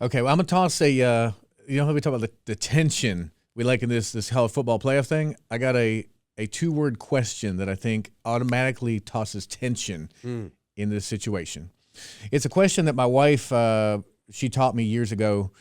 Okay, well, I'm going to toss a, you know how we talk about the tension we like in this college football playoff thing? I got a two-word question that I think automatically tosses tension in this situation. It's a question that my wife, she taught me years ago,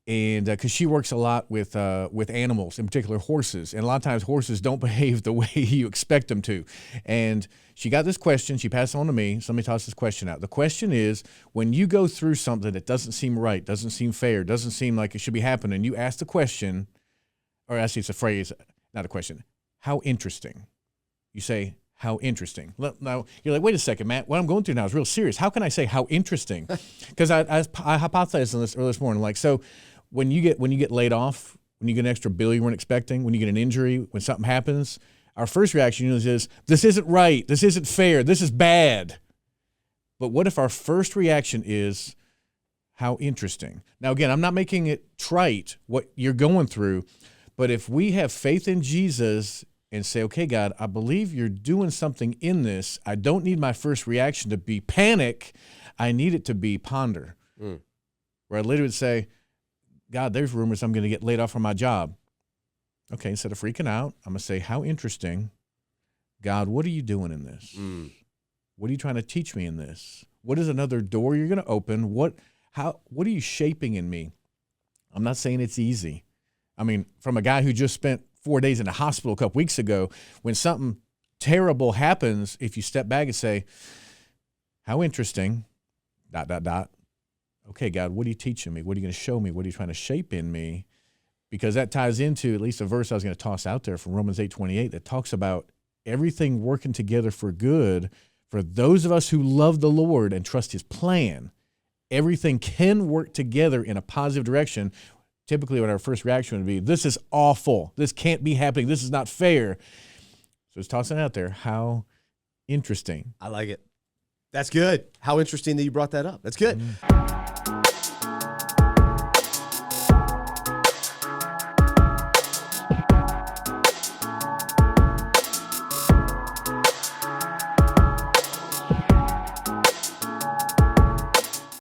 and because she works a lot with animals, in particular horses, and a lot of times horses don't behave the way you expect them to. And she got this question, she passed it on to me, so let me toss this question out. The question is, when you go through something that doesn't seem right, doesn't seem fair, doesn't seem like it should be happening, you ask the question, or actually it's a phrase, not a question, how interesting. You say, how interesting. Now, you're like, wait a second, Matt, what I'm going through now is real serious. How can I say how interesting? Because I hypothesized on this earlier this morning, like, so when you get laid off, when you get an extra bill you weren't expecting, when you get an injury, when something happens, our first reaction is, this isn't right, this isn't fair, this is bad. But what if our first reaction is, how interesting? Now, again, I'm not making it trite, what you're going through, but if we have faith in Jesus and say, okay, God, I believe you're doing something in this, I don't need my first reaction to be panic, I need it to be ponder. Where I literally would say, God, there's rumors I'm going to get laid off from my job. Okay, instead of freaking out, I'm going to say, how interesting. God, what are you doing in this? What are you trying to teach me in this? What is another door you're going to open? What are you shaping in me? I'm not saying it's easy. I mean, from a guy who just spent 4 days in the hospital a couple weeks ago, when something terrible happens, if you step back and say, how interesting, ... Okay, God, what are you teaching me? What are you going to show me? What are you trying to shape in me? Because that ties into at least a verse I was going to toss out there from Romans 8:28 that talks about everything working together for good for those of us who love the Lord and trust his plan. Everything can work together in a positive direction. Typically, what our first reaction would be, this is awful. This can't be happening. This is not fair. So it's tossing out there. How interesting. I like it. That's good. How interesting that you brought that up. That's good.